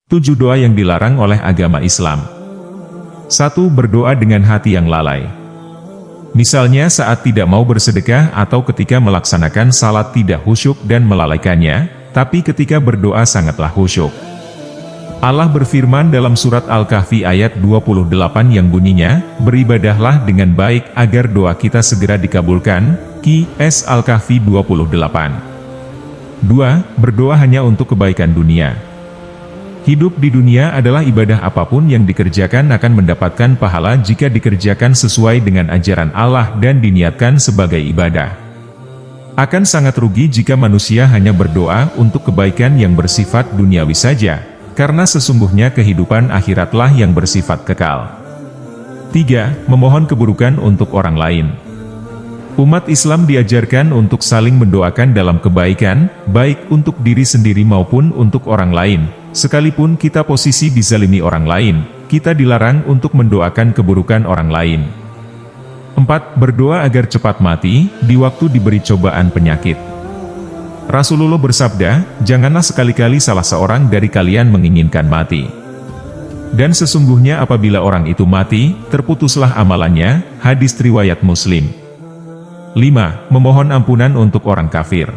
7 doa yang dilarang oleh agama Islam. 1. Berdoa dengan hati yang lalai. Misalnya saat tidak mau bersedekah atau ketika melaksanakan salat tidak khusyuk dan melalaikannya, tapi ketika berdoa sangatlah khusyuk. Allah berfirman dalam surat Al-Kahfi ayat 28 yang bunyinya, "Beribadahlah dengan baik agar doa kita segera dikabulkan." Qs Al-Kahfi 28. 2. Berdoa hanya untuk kebaikan dunia. Hidup di dunia adalah ibadah, apapun yang dikerjakan akan mendapatkan pahala jika dikerjakan sesuai dengan ajaran Allah dan diniatkan sebagai ibadah. Akan sangat rugi jika manusia hanya berdoa untuk kebaikan yang bersifat duniawi saja, karena sesungguhnya kehidupan akhiratlah yang bersifat kekal. 3. Memohon keburukan untuk orang lain. Umat Islam diajarkan untuk saling mendoakan dalam kebaikan, baik untuk diri sendiri maupun untuk orang lain. Sekalipun kita posisi dizalimi orang lain, kita dilarang untuk mendoakan keburukan orang lain. 4. Berdoa agar cepat mati, di waktu diberi cobaan penyakit. Rasulullah bersabda, "Janganlah sekali-kali salah seorang dari kalian menginginkan mati. Dan sesungguhnya apabila orang itu mati, terputuslah amalannya." Hadis riwayat Muslim. 5. Memohon ampunan untuk orang kafir.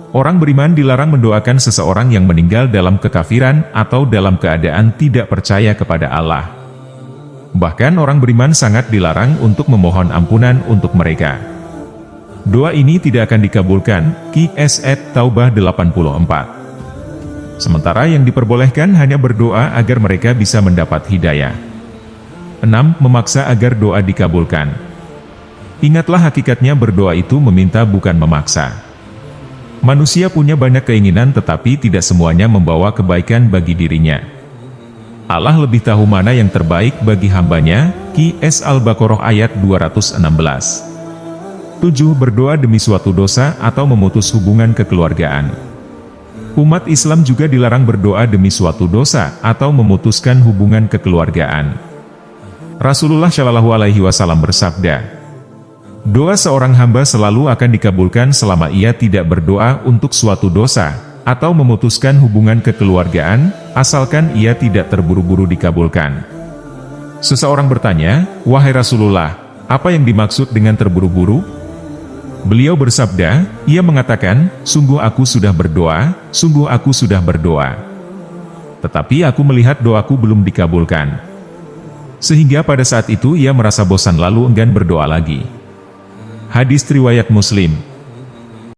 Orang beriman dilarang mendoakan seseorang yang meninggal dalam kekafiran atau dalam keadaan tidak percaya kepada Allah. Bahkan orang beriman sangat dilarang untuk memohon ampunan untuk mereka. Doa ini tidak akan dikabulkan. Qs At-Taubah 84. Sementara yang diperbolehkan hanya berdoa agar mereka bisa mendapat hidayah. 6. Memaksa agar doa dikabulkan. Ingatlah hakikatnya berdoa itu meminta, bukan memaksa. Manusia punya banyak keinginan, tetapi tidak semuanya membawa kebaikan bagi dirinya. Allah lebih tahu mana yang terbaik bagi hambanya. Qs Al-Baqarah ayat 216. 7. Berdoa demi suatu dosa atau memutus hubungan kekeluargaan. Umat Islam juga dilarang berdoa demi suatu dosa atau memutuskan hubungan kekeluargaan. Rasulullah Shallallahu Alaihi Wasallam bersabda, "Doa seorang hamba selalu akan dikabulkan selama ia tidak berdoa untuk suatu dosa, atau memutuskan hubungan kekeluargaan, asalkan ia tidak terburu-buru dikabulkan." Seseorang bertanya, "Wahai Rasulullah, apa yang dimaksud dengan terburu-buru?" Beliau bersabda, ia mengatakan, "Sungguh aku sudah berdoa, sungguh aku sudah berdoa. Tetapi aku melihat doaku belum dikabulkan. Sehingga pada saat itu ia merasa bosan lalu enggan berdoa lagi." Hadis riwayat Muslim.